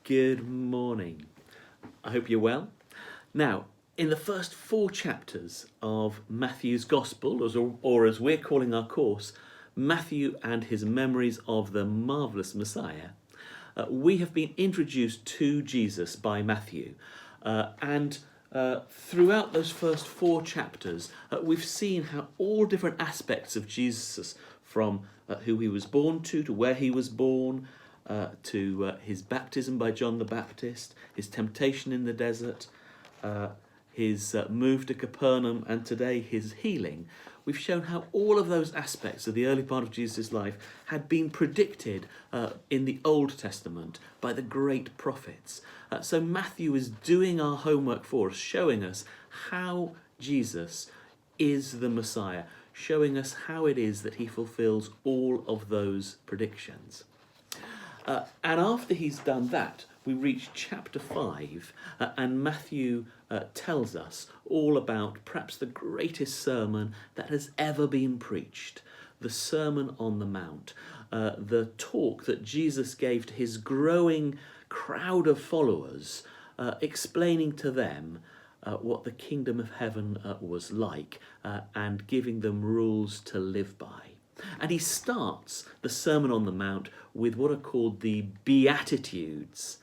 Good morning. I hope you're well. Now, in the first 4 chapters of Matthew's Gospel, or as we're calling our course, Matthew and his memories of the marvellous Messiah, we have been introduced to Jesus by Matthew. And throughout those first 4 chapters, we've seen how all different aspects of Jesus, from who he was born to where he was born, to his baptism by John the Baptist, his temptation in the desert, his move to Capernaum, and today his healing. We've shown how all of those aspects of the early part of Jesus' life had been predicted in the Old Testament by the great prophets. So Matthew is doing our homework for us, showing us how Jesus is the Messiah, showing us how it is that he fulfills all of those predictions. And after he's done that, we reach chapter 5, and Matthew tells us all about perhaps the greatest sermon that has ever been preached, the Sermon on the Mount, the talk that Jesus gave to his growing crowd of followers, explaining to them what the kingdom of heaven was like, and giving them rules to live by. And he starts the Sermon on the Mount with what are called the Beatitudes.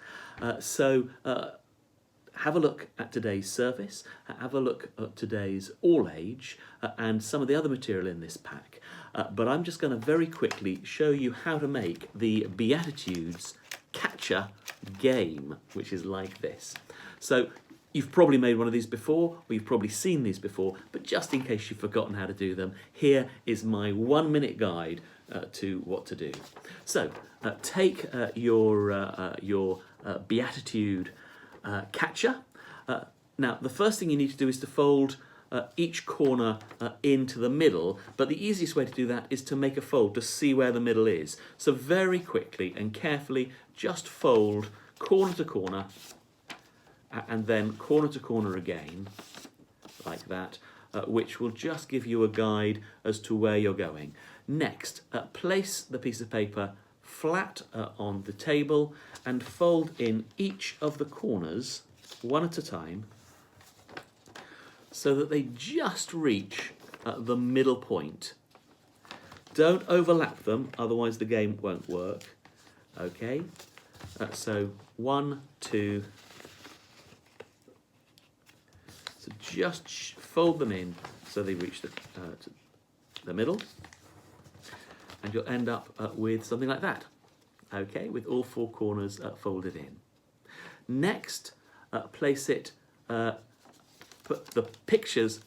So have a look at today's service, have a look at today's All Age, and some of the other material in this pack. But I'm just going to very quickly show you how to make the Beatitudes catcher game, which is like this. So you've probably made one of these before, or you've probably seen these before, but just in case you've forgotten how to do them, here is my 1-minute guide to what to do. So take your Beatitude catcher. Now, the first thing you need to do is to fold each corner into the middle, but the easiest way to do that is to make a fold to see where the middle is. So very quickly and carefully, just fold corner to corner, and then corner to corner again, like that, which will just give you a guide as to where you're going. Next, place the piece of paper flat on the table and fold in each of the corners, one at a time, so that they just reach the middle point. Don't overlap them, otherwise the game won't work. Okay, so 1, 2, so just fold them in so they reach the middle, and you'll end up with something like that, okay, with all 4 corners folded in. Next, place it, put the pictures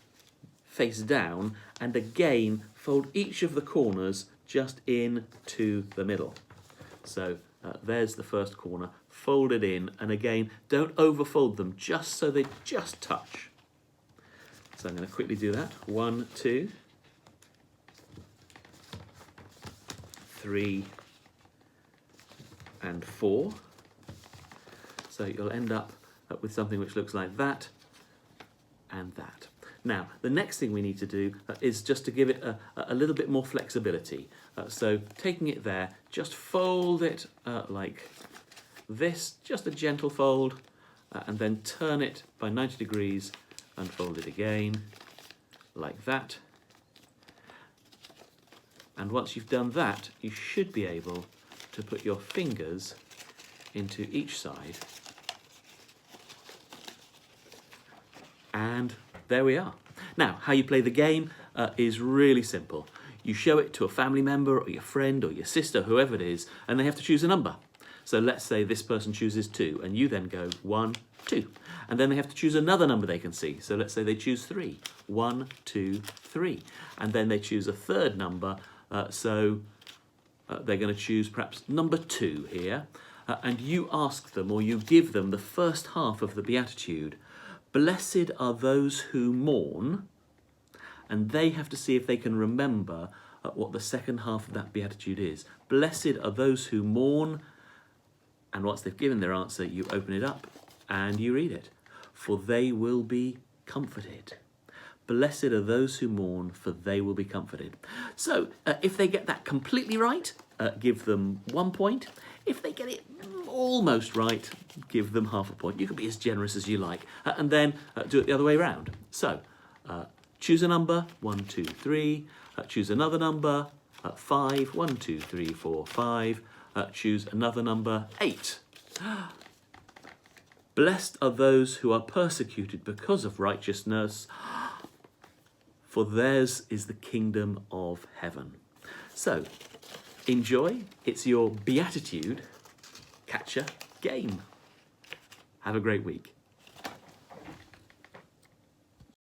face down, and again fold each of the corners just into the middle. So there's the first corner, fold it in, and again, don't overfold them, just so they just touch. So I'm going to quickly do that. 1, 2, 3, and 4. So you'll end up with something which looks like that and that. Now, the next thing we need to do is just to give it a little bit more flexibility. So taking it there, just fold it like this, just a gentle fold, and then turn it by 90 degrees and fold it again, like that. And once you've done that, you should be able to put your fingers into each side. And there we are. Now, how you play the game is really simple. You show it to a family member or your friend or your sister, whoever it is, and they have to choose a number. So let's say this person chooses 2, and you then go 1, 2. And then they have to choose another number they can see. So let's say they choose 3. 1, 2, 3. And then they choose a third number. So they're going to choose perhaps number 2 here. And you ask them, or you give them, the first half of the Beatitude. Blessed are those who mourn. And they have to see if they can remember what the second half of that Beatitude is. Blessed are those who mourn. And once they've given their answer, you open it up and you read it. For they will be comforted. Blessed are those who mourn, for they will be comforted. So if they get that completely right, give them 1 point. If they get it all almost right, give them half a point. You can be as generous as you like. And then do it the other way around. So choose a number, 1, 2, 3. Choose another number, 5. 1, 2, 3, 4, 5. Choose another number, 8. Blessed are those who are persecuted because of righteousness, for theirs is the kingdom of heaven. So, enjoy. It's your Beatitude catcher game. Have a great week.